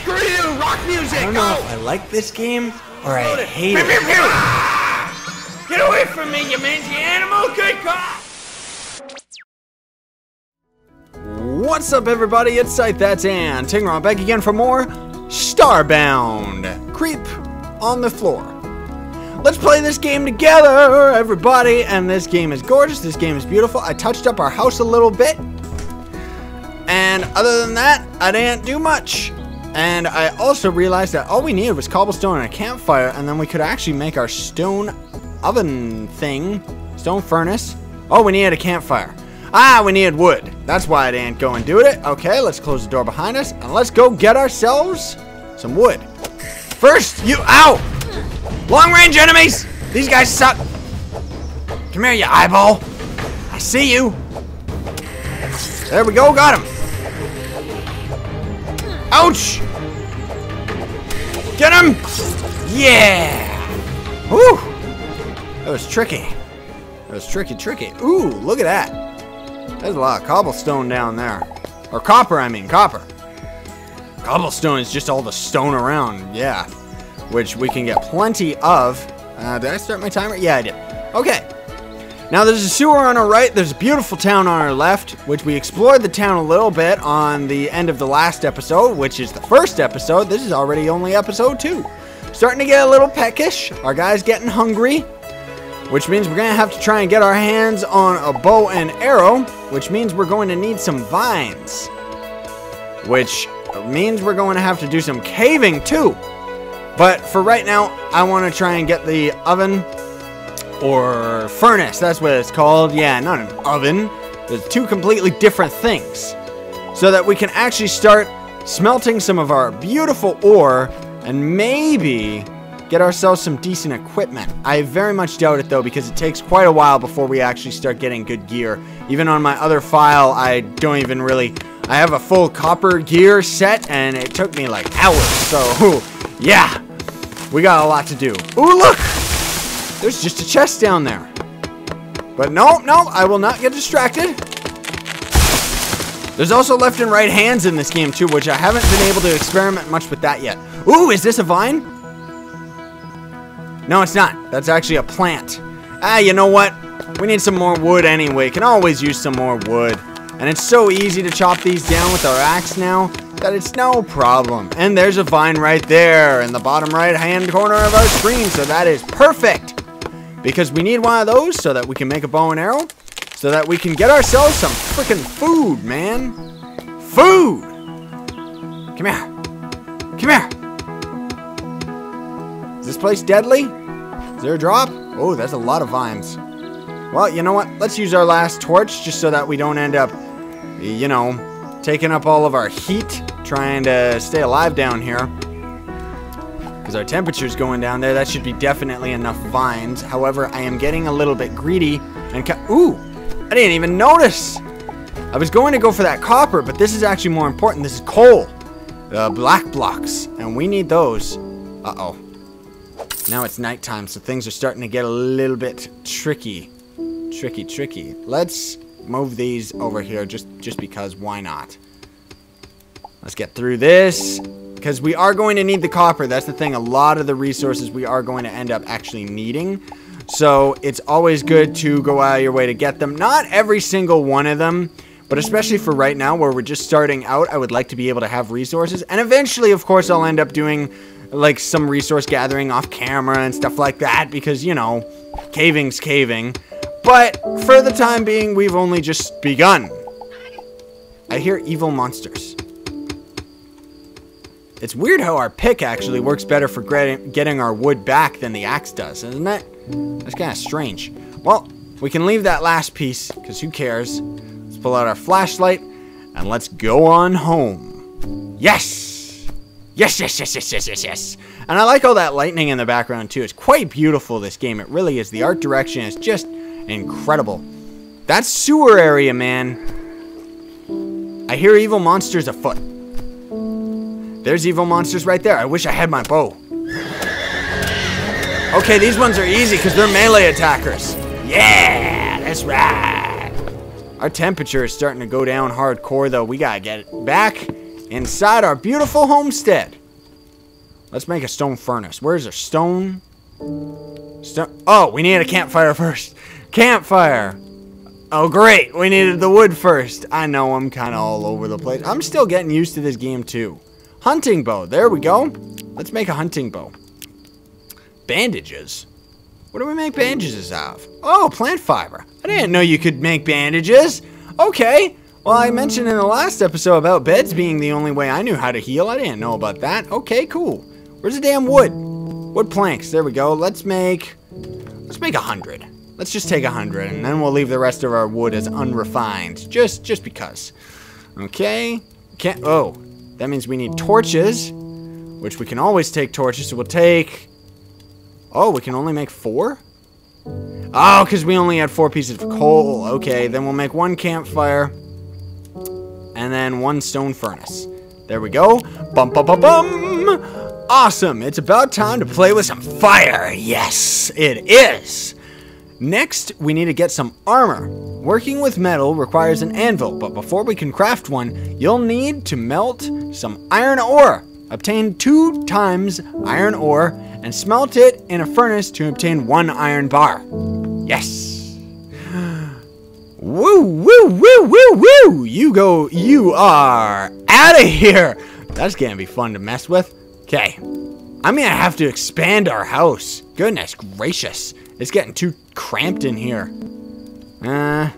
Screw you! Rock music! I don't know if I like this game or I hate it. Get away from me, you mangy animal! Good God! What's up, everybody? It's Scythe, that's Ann. Tingron back again for more Starbound. Creep on the floor. Let's play this game together, everybody. And this game is gorgeous. This game is beautiful. I touched up our house a little bit. And other than that, I didn't do much. And I also realized that all we needed was cobblestone and a campfire, and then we could actually make our stone oven thing, stone furnace. Oh, we needed a campfire. Ah, we needed wood. That's why I didn't go and do it. Okay, let's close the door behind us, and let's go get ourselves some wood. First, ow! Long-range enemies! These guys suck. Come here, you eyeball. I see you. There we go, got him. Ouch! Get him! Yeah! Woo! That was tricky. That was tricky. Ooh, look at that. There's a lot of cobblestone down there. Or copper, I mean, copper. Cobblestone is just all the stone around, yeah. Which we can get plenty of. Did I start my timer? Yeah, I did. Okay. Now there's a sewer on our right, there's a beautiful town on our left, which we explored the town a little bit on the end of the last episode, which is the first episode. This is already only episode 2. Starting to get a little peckish. Our guy's getting hungry, which means we're going to have to try and get our hands on a bow and arrow, which means we're going to need some vines, which means we're going to have to do some caving too. But for right now, I want to try and get the oven or furnace. That's what it's called. Yeah, not an oven. There's two completely different things. So that we can actually start smelting some of our beautiful ore and maybe get ourselves some decent equipment. I very much doubt it though, because it takes quite a while before we actually start getting good gear. Even on my other file, I don't even really... I have a full copper gear set and it took me like hours. So, yeah. We got a lot to do. Ooh, look! There's just a chest down there. But no, I will not get distracted. There's also left and right hands in this game too, which I haven't been able to experiment much with that yet. Ooh, is this a vine? No, it's not. That's actually a plant. Ah, you know what? We need some more wood anyway. Can always use some more wood. And it's so easy to chop these down with our axe now that it's no problem. And there's a vine right there in the bottom right hand corner of our screen, so that is perfect. Because we need one of those so that we can make a bow and arrow, so that we can get ourselves some freaking food, man. Food! Come here. Come here. Is this place deadly? Is there a drop? Oh, there's a lot of vines. Well, you know what? Let's use our last torch just so that we don't end up, you know, taking up all of our heat trying to stay alive down here. Because our temperature's going down there. That should be definitely enough vines. However, I am getting a little bit greedy and ooh, I didn't even notice. I was going to go for that copper, but this is actually more important. This is coal. Black blocks. And we need those. Uh-oh. Now it's nighttime, so things are starting to get a little bit tricky. Tricky. Let's move these over here just because, why not? Let's get through this. Because we are going to need the copper. That's the thing. A lot of the resources we are going to end up actually needing. So it's always good to go out of your way to get them. Not every single one of them. But especially for right now where we're just starting out, I would like to be able to have resources. And eventually, of course, I'll end up doing like some resource gathering off camera and stuff like that. Because, you know, caving's caving. But for the time being, we've only just begun. I hear evil monsters. It's weird how our pick actually works better for getting our wood back than the axe does, isn't it? That's kind of strange. Well, we can leave that last piece, because who cares? Let's pull out our flashlight, and let's go on home. Yes! Yes! And I like all that lightning in the background, too. It's quite beautiful, this game. It really is. The art direction is just incredible. That's sewer area, man. I hear evil monsters afoot. There's evil monsters right there. I wish I had my bow. Okay, these ones are easy because they're melee attackers. Yeah, that's right. Our temperature is starting to go down hardcore, though. We gotta get it back inside our beautiful homestead. Let's make a stone furnace. Where's our stone? Oh, we need a campfire first. Campfire. Oh, great. We needed the wood first. I know I'm kind of all over the place. I'm still getting used to this game, too. Hunting bow. There we go. Let's make a hunting bow. Bandages. What do we make bandages out of? Oh, plant fiber. I didn't know you could make bandages. Okay. Well, I mentioned in the last episode about beds being the only way I knew how to heal. I didn't know about that. Okay, cool. Where's the damn wood? Wood planks. There we go. Let's make 100. Let's just take 100, and then we'll leave the rest of our wood as unrefined, just because. Okay. Oh, that means we need torches, which we can always take torches. So we'll take. Oh, we can only make 4. Oh, because we only had 4 pieces of coal. Okay, then we'll make 1 campfire, and then 1 stone furnace. There we go. Bum bum bum bum. Awesome. It's about time to play with some fire. Yes, it is. Next, we need to get some armor. Working with metal requires an anvil, but before we can craft one, you'll need to melt some iron ore. Obtain 2 times iron ore and smelt it in a furnace to obtain 1 iron bar. Yes. Woo, woo, woo, woo, woo. You are out of here. That's gonna be fun to mess with. Okay. I'm gonna have to expand our house. Goodness gracious. It's getting too cramped in here. Can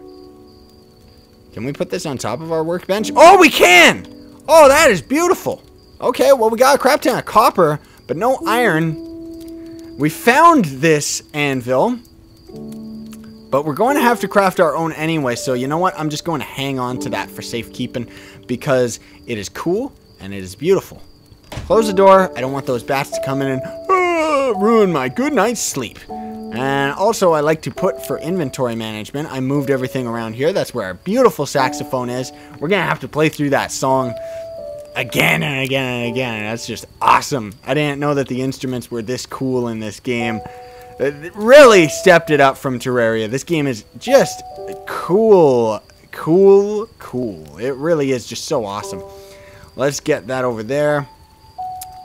we put this on top of our workbench? Oh, we can! Oh, that is beautiful. Okay, well, we got a crap ton of copper, but no iron. We found this anvil, but we're going to have to craft our own anyway, so you know what? I'm just going to hang on to that for safekeeping because it is cool and it is beautiful. Close the door. I don't want those bats to come in and ruin my good night's sleep. And also, I like to put for inventory management. I moved everything around here. That's where our beautiful saxophone is. We're going to have to play through that song again and again and again. That's just awesome. I didn't know that the instruments were this cool in this game. It really stepped it up from Terraria. This game is just cool. Cool, cool. It really is just so awesome. Let's get that over there.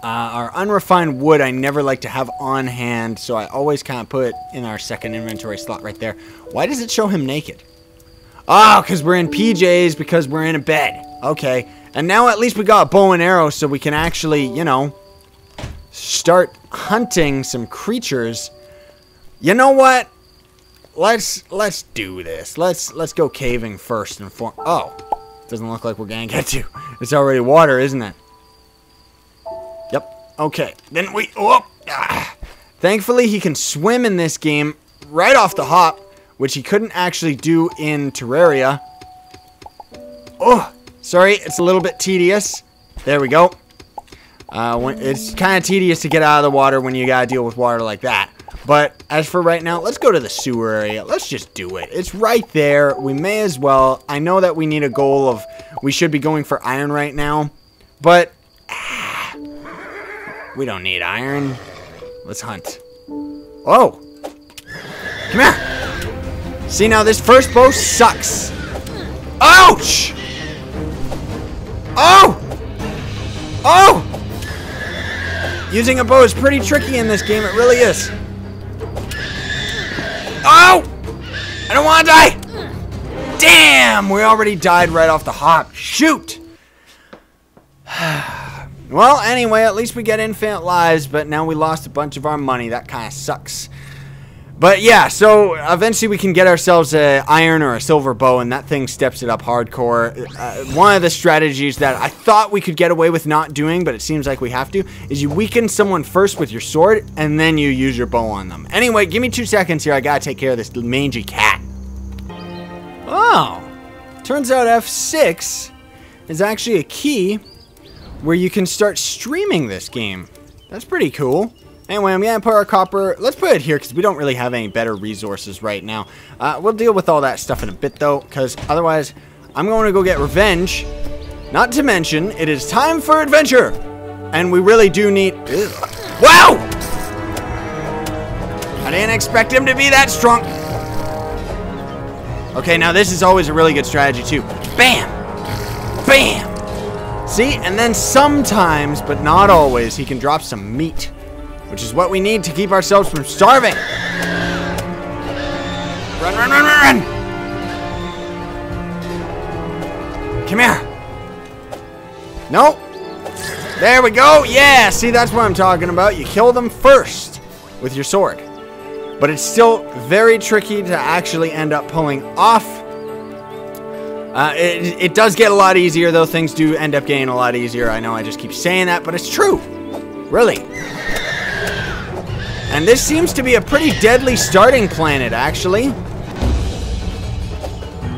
Our unrefined wood I never like to have on hand, so I always kind of put it in our second inventory slot right there. Why does it show him naked? Oh, because we're in PJs, because we're in a bed. Okay, and now at least we got a bow and arrow, so we can actually, you know, start hunting some creatures. You know what? Let's do this. Let's go caving first and foremost. Oh, doesn't look like we're gonna get to. It's already water, isn't it? Yep. Okay. Then we. Oh, thankfully, he can swim in this game right off the hop, which he couldn't actually do in Terraria. Oh, sorry. It's a little bit tedious. There we go. It's kind of tedious to get out of the water when you gotta deal with water like that. But as for right now, let's go to the sewer area. Let's just do it. It's right there. We may as well. I know that we need a goal of. We should be going for iron right now, but. We don't need iron. Let's hunt. Oh! Come here! See, now this first bow sucks. Ouch! Oh! Oh! Using a bow is pretty tricky in this game. It really is. Oh! I don't want to die! Damn! We already died right off the hop. Shoot! Well, anyway, at least we get infinite lives, but now we lost a bunch of our money. That kind of sucks. But yeah, so eventually we can get ourselves an iron or a silver bow, and that thing steps it up hardcore. One of the strategies that I thought we could get away with not doing, but it seems like we have to, is you weaken someone first with your sword, and then you use your bow on them. Anyway, give me 2 seconds here. I gotta take care of this mangy cat. Oh, turns out F6 is actually a key where you can start streaming this game. That's pretty cool. Anyway, I'm gonna put our copper. Let's put it here because we don't really have any better resources right now. We'll deal with all that stuff in a bit though, because otherwise I'm going to go get revenge. Not to mention, it is time for adventure, and we really do need. Ugh. Wow! I didn't expect him to be that strong. Okay, now this is always a really good strategy too. Bam! Bam! See, and then sometimes, but not always, he can drop some meat, which is what we need to keep ourselves from starving. Run, run, run, run, run! Come here. No. There we go. Yeah, see, that's what I'm talking about. You kill them first with your sword. But it's still very tricky to actually end up pulling off. It does get a lot easier, though. Things do end up getting a lot easier. I know I just keep saying that, but it's true. Really. And this seems to be a pretty deadly starting planet, actually.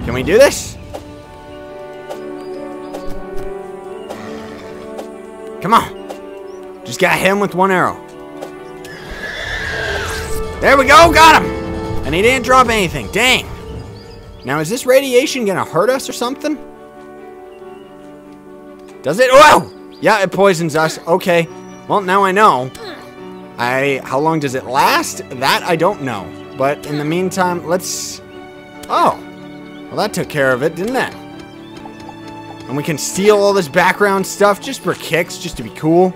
Can we do this? Come on. Just got him with one arrow. There we go. Got him. And he didn't drop anything. Dang. Now, is this radiation gonna hurt us or something? Does it? Whoa! Yeah, it poisons us. Okay. Well, now I know. How long does it last? That I don't know. But in the meantime, let's... Oh. Well, that took care of it, didn't it? And we can steal all this background stuff just for kicks, just to be cool.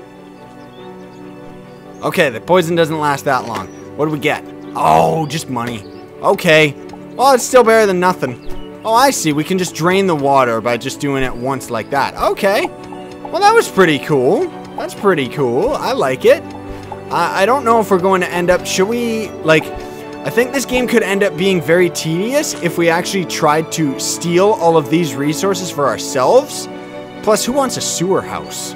Okay, the poison doesn't last that long. What do we get? Oh, just money. Okay. Well, it's still better than nothing. Oh, I see. We can just drain the water by just doing it once like that. Okay. Well, that was pretty cool. That's pretty cool. I like it. I don't know if we're going to end up... Should we, like... I think this game could end up being very tedious if we actually tried to steal all of these resources for ourselves. Plus, who wants a sewer house?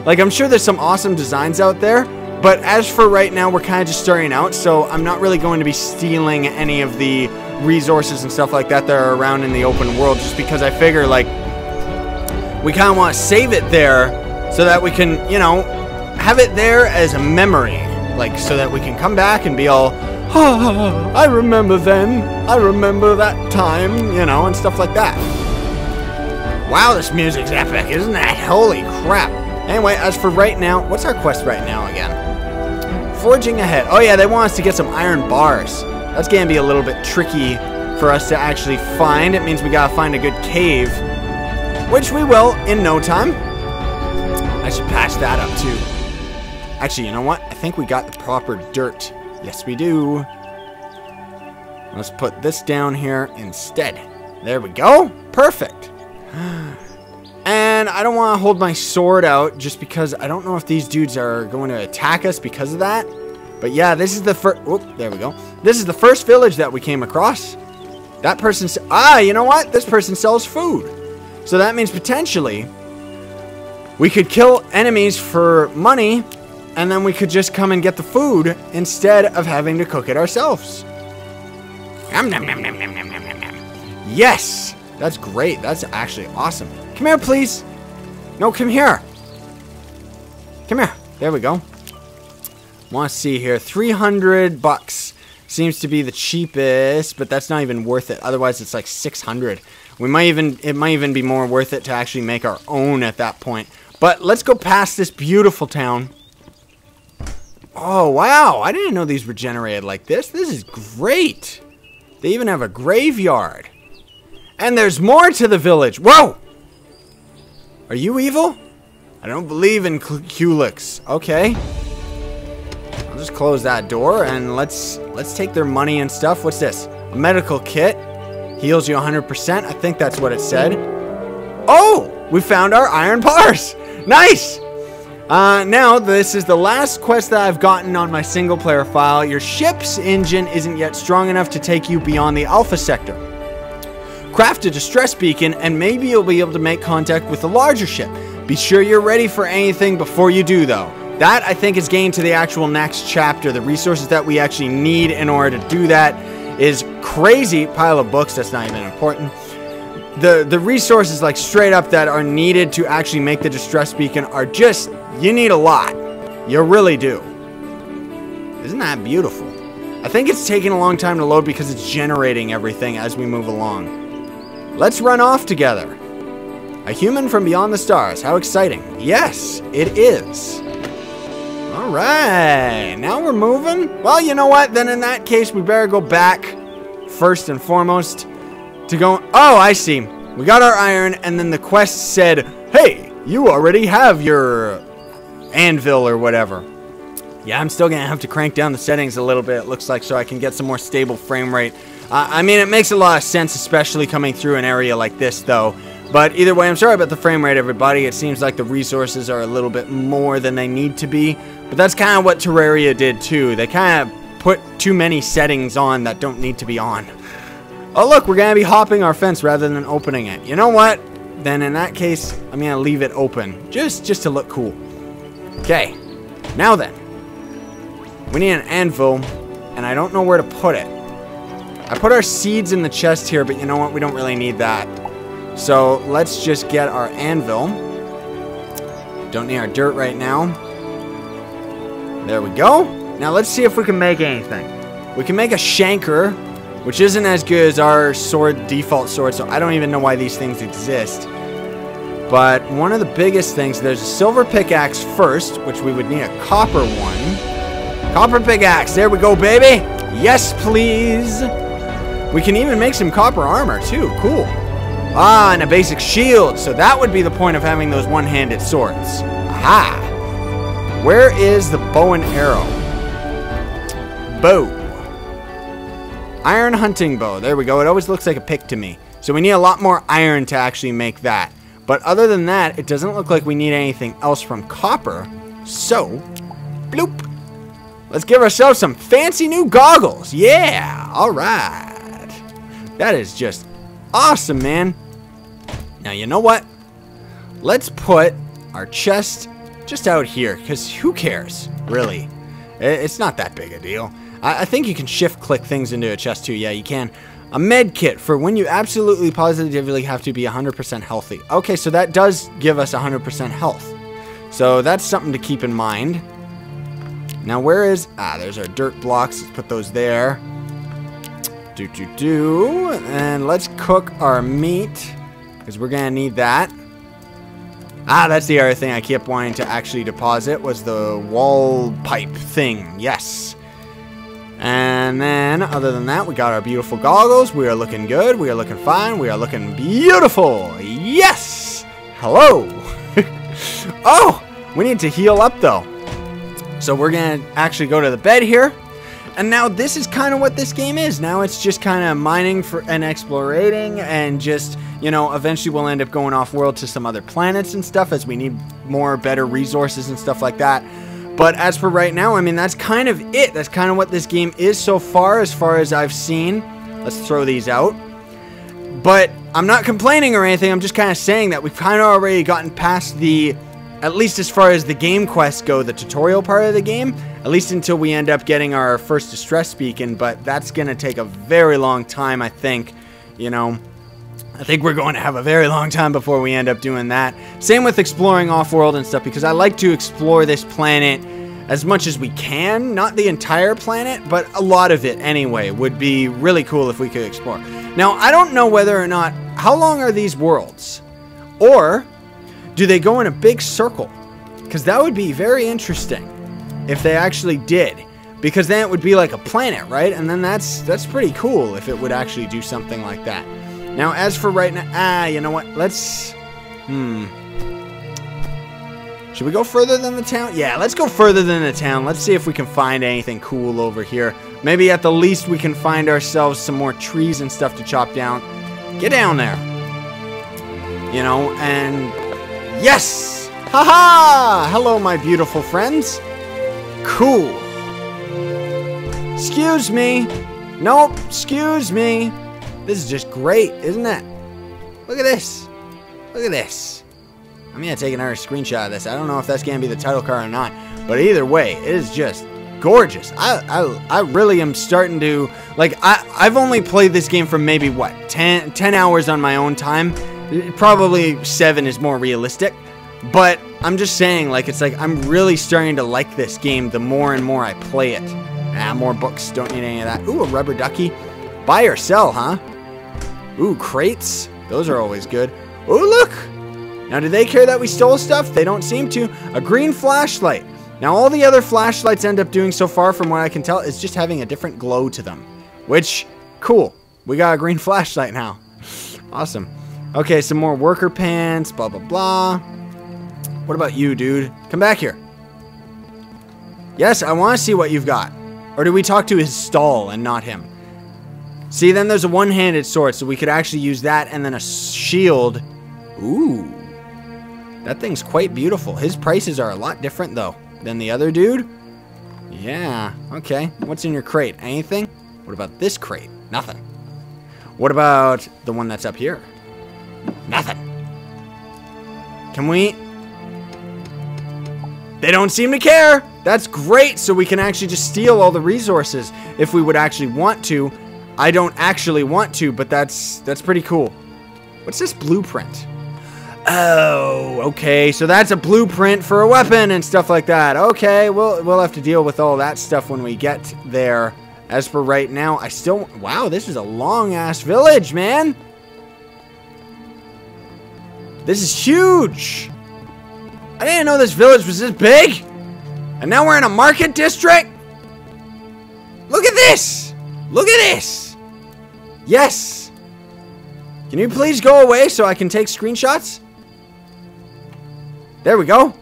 Like, I'm sure there's some awesome designs out there. But as for right now, we're kind of just starting out, so I'm not really going to be stealing any of the resources and stuff like that that are around in the open world, just because I figure, like, we kind of want to save it there so that we can, you know, have it there as a memory. Like, so that we can come back and be all, oh, I remember then, I remember that time, you know, and stuff like that. Wow, this music's epic, isn't it? Holy crap. Anyway, as for right now, what's our quest right now again? Forging ahead. Oh yeah, they want us to get some iron bars. That's gonna be a little bit tricky for us to actually find. It means we gotta find a good cave, which we will in no time. I should patch that up too. Actually, you know what? I think we got the proper dirt. Yes, we do. Let's put this down here instead. There we go. Perfect. And I don't want to hold my sword out just because I don't know if these dudes are going to attack us because of that. But yeah, this is the first... Whoop, there we go. This is the first village that we came across. That person... you know what? This person sells food. So that means potentially we could kill enemies for money, and then we could just come and get the food instead of having to cook it ourselves. Nom, nom, nom, nom, nom, nom, nom, nom. Yes! That's great. That's actually awesome. Come here, please. No, come here. Come here. There we go. Want to see here. 300 bucks seems to be the cheapest, but that's not even worth it. Otherwise, it's like 600. It might even be more worth it to actually make our own at that point. But let's go past this beautiful town. Oh, wow. I didn't know these were generated like this. This is great. They even have a graveyard. And there's more to the village. Whoa! Are you evil? I don't believe in Kulix. Okay. I'll just close that door and let's take their money and stuff. What's this? A medical kit. Heals you 100%. I think that's what it said. Oh! We found our iron bars. Nice! Now, this is the last quest that I've gotten on my single player file. Your ship's engine isn't yet strong enough to take you beyond the Alpha sector. Craft a distress beacon, and maybe you'll be able to make contact with a larger ship. Be sure you're ready for anything before you do, though. That, I think, is getting to the actual next chapter. The resources that we actually need in order to do that is crazy. Pile of books, that's not even important. The resources, like, straight up that are needed to actually make the distress beacon are just, you need a lot. You really do. Isn't that beautiful? I think it's taking a long time to load because it's generating everything as we move along. Let's run off together. A human from beyond the stars. How exciting. Yes, it is. Alright, now we're moving. Well, you know what? Then in that case, we better go back first and foremost to go... Oh, I see. We got our iron, and then the quest said, hey, you already have your anvil or whatever. Yeah, I'm still going to have to crank down the settings a little bit, it looks like, so I can get some more stable frame rate. I mean, it makes a lot of sense, especially coming through an area like this, though. But either way, I'm sorry about the frame rate, everybody. It seems like the resources are a little bit more than they need to be. But that's kind of what Terraria did, too. They kind of put too many settings on that don't need to be on. Oh, look, we're going to be hopping our fence rather than opening it. You know what? Then in that case, I'm going to leave it open. Just to look cool. Okay. Now then. We need an anvil, and I don't know where to put it. I put our seeds in the chest here, but you know what? We don't really need that. So let's just get our anvil. Don't need our dirt right now. There we go. Now let's see if we can make anything. We can make a shanker, which isn't as good as our sword, default sword, so I don't even know why these things exist. But one of the biggest things, there's a silver pickaxe first, which we would need a copper one. Copper pickaxe, there we go, baby. Yes, please. We can even make some copper armor, too. Cool. Ah, and a basic shield. So that would be the point of having those one-handed swords. Aha. Where is the bow and arrow? Bow. Iron hunting bow. There we go. It always looks like a pick to me. So we need a lot more iron to actually make that. But other than that, it doesn't look like we need anything else from copper. So, bloop. Let's give ourselves some fancy new goggles. Yeah. All right. That is just awesome, man. Now, you know what? Let's put our chest just out here, because who cares, really? It's not that big a deal. I think you can shift-click things into a chest, too. Yeah, you can. A med kit for when you absolutely positively have to be 100% healthy. Okay, so that does give us 100% health. So that's something to keep in mind. Now, where is... Ah, there's our dirt blocks. Let's put those there. And let's cook our meat, because we're going to need that. Ah, that's the other thing I kept wanting to actually deposit, was the wall pipe thing. Yes. And then, other than that, we got our beautiful goggles. We are looking good. We are looking fine. We are looking beautiful. Yes! Hello! Oh! We need to heal up, though. So we're going to actually go to the bed here. And now this is kind of what this game is. Now it's just kind of mining for and explorating, and just, you know, eventually we'll end up going off-world to some other planets and stuff as we need more, better resources and stuff like that. But as for right now, I mean, that's kind of it. That's kind of what this game is so far as I've seen. Let's throw these out. But I'm not complaining or anything. I'm just kind of saying that we've kind of already gotten past the, at least as far as the game quests go, the tutorial part of the game. At least until we end up getting our first distress beacon, but that's going to take a very long time, I think. You know, I think we're going to have a very long time before we end up doing that. Same with exploring off-world and stuff, because I like to explore this planet as much as we can. Not the entire planet, but a lot of it anyway would be really cool if we could explore. Now, I don't know whether or not, how long are these worlds? Or do they go in a big circle? Because that would be very interesting. If they actually did, because then it would be like a planet, right? And then that's pretty cool if it would actually do something like that. Now, as for right now, you know what? Let's, should we go further than the town? Yeah, let's go further than the town. Let's see if we can find anything cool over here. Maybe at the least we can find ourselves some more trees and stuff to chop down. Get down there. You know, and yes! Haha! Hello, my beautiful friends. Cool. Excuse me. Nope. Excuse me. This is just great, isn't it? Look at this. Look at this. I'm going to take another screenshot of this. I don't know if that's going to be the title card or not. But either way, it is just gorgeous. I really am starting to... Like, I've only played this game for maybe, what, 10 hours on my own time. Probably 7 is more realistic. But I'm just saying, like, it's like I'm really starting to like this game the more and more I play it. Ah, more books. Don't need any of that. Ooh, a rubber ducky. Buy or sell, huh? Ooh, crates. Those are always good. Ooh, look. Now, do they care that we stole stuff? They don't seem to. A green flashlight. Now, all the other flashlights end up doing so far, from what I can tell, is just having a different glow to them. Which, cool. We got a green flashlight now. Awesome. Okay, some more worker pants, blah, blah, blah. What about you, dude? Come back here. Yes, I want to see what you've got. Or do we talk to his stall and not him? See, then there's a one-handed sword, so we could actually use that and then a shield. Ooh. That thing's quite beautiful. His prices are a lot different, though, than the other dude. Yeah, okay. What's in your crate? Anything? What about this crate? Nothing. What about the one that's up here? Nothing. Can we... They don't seem to care. That's great, so we can actually just steal all the resources if we would actually want to. I don't actually want to, but that's pretty cool. What's this blueprint? Oh, okay, so that's a blueprint for a weapon and stuff like that. Okay, we'll have to deal with all that stuff when we get there. As for right now, I still... Wow, this is a long-ass village, man. This is huge. I didn't know this village was this big. And now we're in a market district? Look at this! Look at this! Yes! Can you please go away so I can take screenshots? There we go.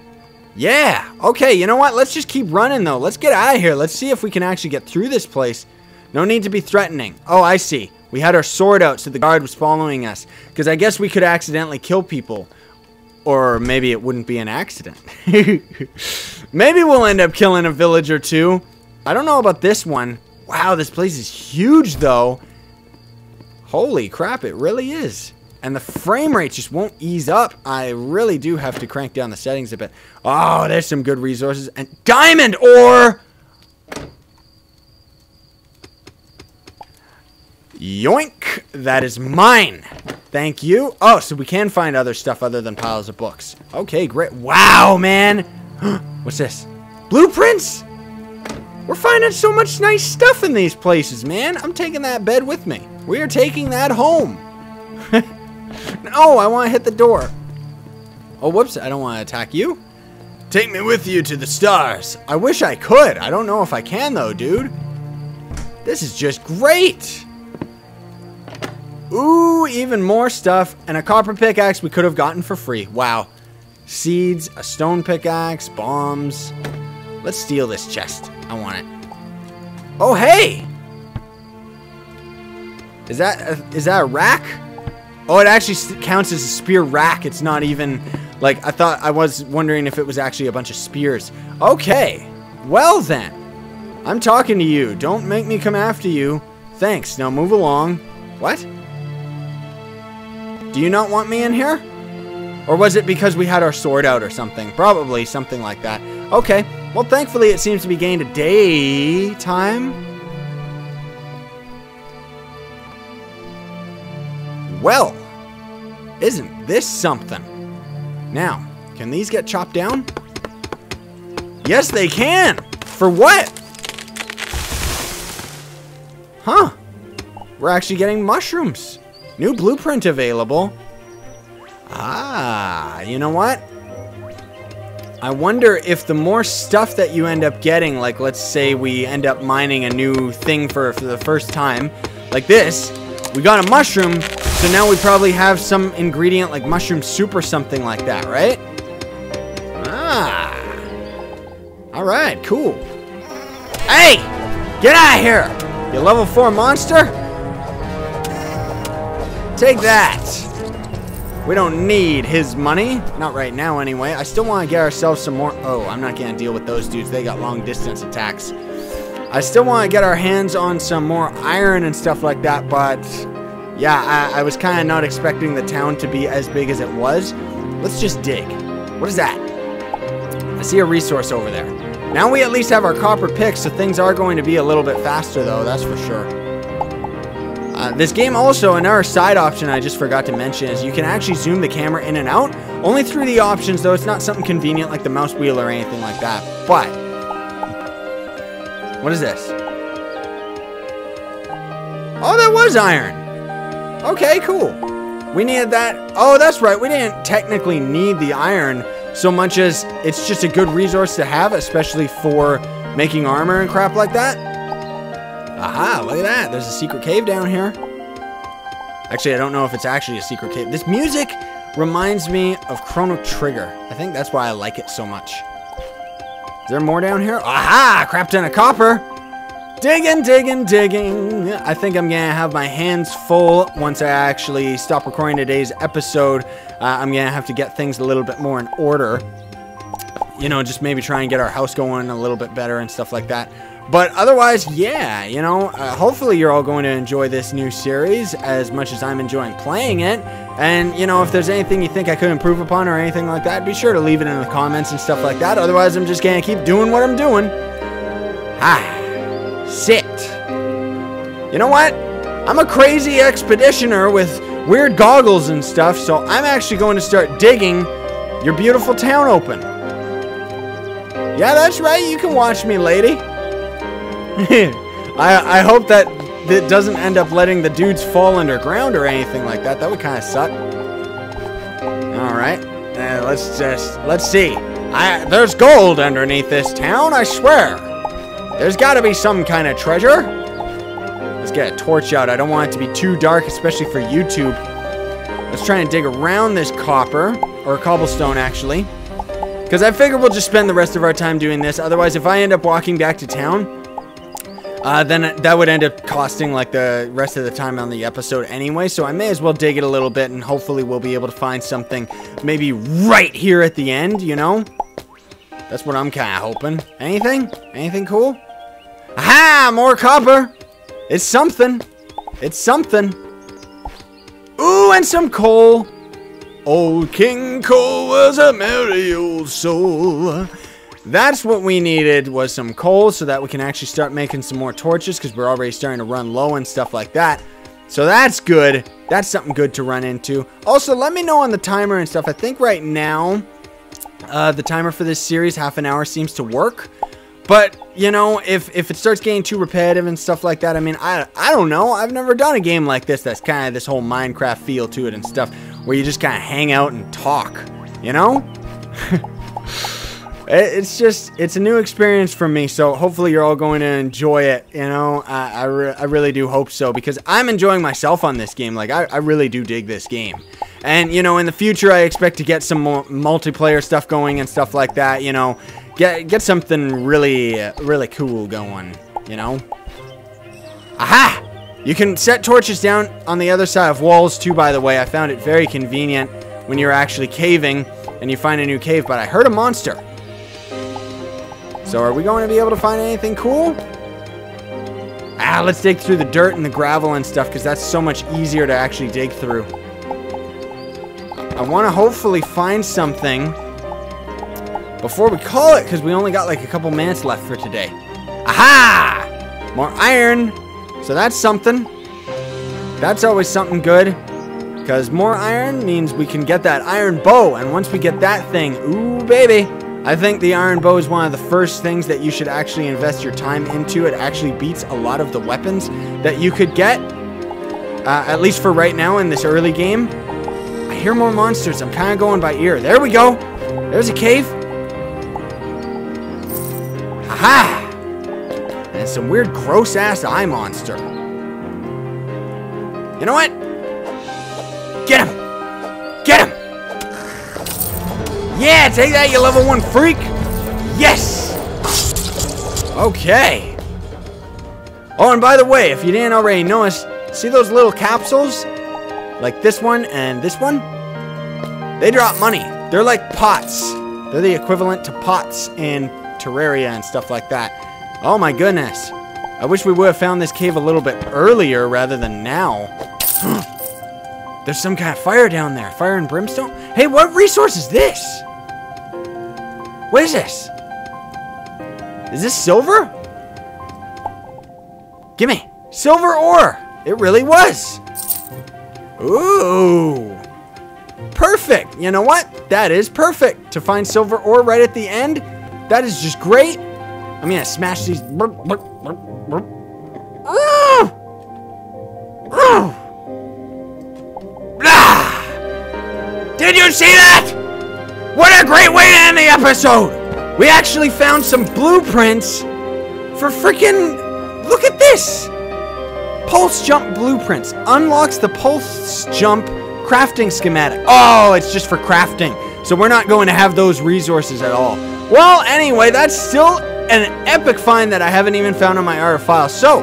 Yeah! Okay, you know what? Let's just keep running, though. Let's get out of here. Let's see if we can actually get through this place. No need to be threatening. Oh, I see. We had our sword out so the guard was following us. Because I guess we could accidentally kill people. Or maybe it wouldn't be an accident. Maybe we'll end up killing a village or two. I don't know about this one. Wow, this place is huge, though. Holy crap, it really is. And the frame rate just won't ease up. I really do have to crank down the settings a bit. Oh, there's some good resources. And diamond ore! Yoink! That is mine. Thank you. Oh, so we can find other stuff other than piles of books. Okay, great. Wow, man. What's this? Blueprints? We're finding so much nice stuff in these places, man. I'm taking that bed with me. We are taking that home. No, I want to hit the door. Oh, whoops. I don't want to attack you. Take me with you to the stars. I wish I could. I don't know if I can, though, dude. This is just great. Ooh, even more stuff. And a copper pickaxe we could have gotten for free. Wow. Seeds, a stone pickaxe, bombs. Let's steal this chest. I want it. Oh, hey! Is that a rack? Oh, it actually counts as a spear rack. It's not even... Like, I was wondering if it was actually a bunch of spears. Okay. Well, then. I'm talking to you. Don't make me come after you. Thanks. Now move along. What? Do you not want me in here? Or was it because we had our sword out or something? Probably something like that. Okay. Well, thankfully, it seems to be gained a daytime. Well, isn't this something? Now, can these get chopped down? Yes, they can! For what? Huh. We're actually getting mushrooms. New blueprint available. Ah, you know what? I wonder if the more stuff that you end up getting, like let's say we end up mining a new thing for the first time, like this, we got a mushroom, so now we probably have some ingredient like mushroom soup or something like that, right? Ah. Alright, cool. Hey! Get out of here! You level 4 monster? Take that! We don't need his money. Not right now, anyway. I still want to get ourselves some more... Oh, I'm not going to deal with those dudes. They got long-distance attacks. I still want to get our hands on some more iron and stuff like that, but... Yeah, I was kind of not expecting the town to be as big as it was. Let's just dig. What is that? I see a resource over there. Now we at least have our copper picks, so things are going to be a little bit faster, though. That's for sure. This game also, another side option I just forgot to mention is you can actually zoom the camera in and out. Only through the options, though. It's not something convenient like the mouse wheel or anything like that. But, what is this? Oh, that was iron. Okay, cool. We needed that. Oh, that's right. We didn't technically need the iron so much as it's just a good resource to have, especially for making armor and crap like that. Aha, look at that. There's a secret cave down here. Actually, I don't know if it's actually a secret cave. This music reminds me of Chrono Trigger. I think that's why I like it so much. Is there more down here? Aha! Crap ton of copper. Digging, digging, digging. I think I'm gonna have my hands full once I actually stop recording today's episode. I'm gonna have to get things a little bit more in order. You know, just maybe try and get our house going a little bit better and stuff like that. But otherwise, yeah, you know, hopefully you're all going to enjoy this new series as much as I'm enjoying playing it. And, you know, if there's anything you think I could improve upon or anything like that, be sure to leave it in the comments and stuff like that. Otherwise, I'm just going to keep doing what I'm doing. Sit. You know what? I'm a crazy expeditioner with weird goggles and stuff, so I'm actually going to start digging your beautiful town open. Yeah, that's right. You can watch me, lady. I hope that it doesn't end up letting the dudes fall underground or anything like that. That would kind of suck. Alright. Let's see. There's gold underneath this town, I swear. There's got to be some kind of treasure. Let's get a torch out. I don't want it to be too dark, especially for YouTube. Let's try and dig around this copper, or cobblestone actually. Because I figure we'll just spend the rest of our time doing this. Otherwise, if I end up walking back to town, then that would end up costing like the rest of the time on the episode anyway, so I may as well dig it a little bit and hopefully we'll be able to find something maybe right here at the end, you know? That's what I'm kind of hoping. Anything? Anything cool? Aha! More copper! It's something. It's something. Ooh, and some coal. Old King Cole was a merry old soul. That's what we needed, was some coal so that we can actually start making some more torches because we're already starting to run low and stuff like that. So that's good. That's something good to run into. Also, let me know on the timer and stuff. I think right now, the timer for this series, half an hour, seems to work. But, you know, if it starts getting too repetitive and stuff like that, I mean, I don't know. I've never done a game like this that's kind of this whole Minecraft feel to it and stuff where you just kind of hang out and talk, you know? It's a new experience for me, so hopefully you're all going to enjoy it, you know? I really do hope so, because I'm enjoying myself on this game. Like, I really do dig this game. And, you know, in the future, I expect to get some more multiplayer stuff going and stuff like that, you know? Get something really cool going, you know? Aha! You can set torches down on the other side of walls, too, by the way. I found it very convenient when you're actually caving and you find a new cave, but I heard a monster. So are we going to be able to find anything cool? Let's dig through the dirt and the gravel and stuff, because that's so much easier to actually dig through. I want to hopefully find something before we call it, because we only got like a couple minutes left for today. Aha! More iron. So that's something. That's always something good, because more iron means we can get that iron bow, and once we get that thing, ooh baby, I think the iron bow is one of the first things that you should actually invest your time into. It actually beats a lot of the weapons that you could get, at least for right now in this early game. I hear more monsters. I'm kind of going by ear. There we go. There's a cave. Aha! And some weird gross-ass eye monster. You know what? Get him! Get him! Yeah, take that, you level 1 freak! Yes! Okay. Oh, and by the way, if you didn't already notice, see those little capsules? Like this one and this one? They drop money. They're like pots. They're the equivalent to pots in Terraria and stuff like that. Oh my goodness. I wish we would have found this cave a little bit earlier rather than now. There's some kind of fire down there. Fire and brimstone? Hey, what resource is this? What is this? Is this silver? Gimme. Silver ore. It really was. Ooh. Perfect. You know what? That is perfect. To find silver ore right at the end. That is just great. I'm gonna smash these. Did you see that? What a great way to end the episode! We actually found some blueprints for freaking... Look at this! Pulse jump blueprints. Unlocks the pulse jump crafting schematic. Oh, it's just for crafting. So we're not going to have those resources at all. Well, anyway, that's still an epic find that I haven't even found on my art file. So,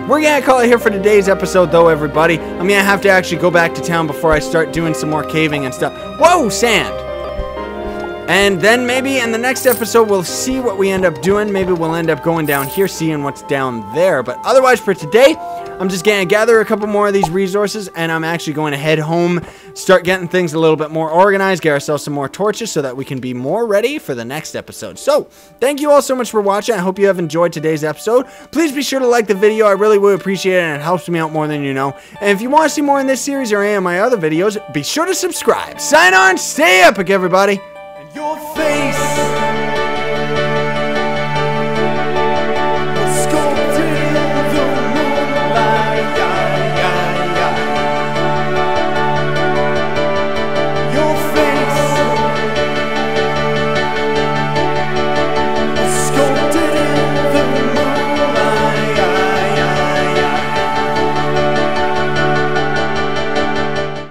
we're going to call it here for today's episode, though, everybody. I'm going to have to actually go back to town before I start doing some more caving and stuff. Whoa, sand! And then maybe in the next episode, we'll see what we end up doing. Maybe we'll end up going down here, seeing what's down there. But otherwise, for today, I'm just going to gather a couple more of these resources, and I'm actually going to head home, start getting things a little bit more organized, get ourselves some more torches so that we can be more ready for the next episode. So, thank you all so much for watching. I hope you have enjoyed today's episode. Please be sure to like the video. I really would appreciate it, and it helps me out more than you know. And if you want to see more in this series or any of my other videos, be sure to subscribe. Sign on, stay epic, everybody. Your face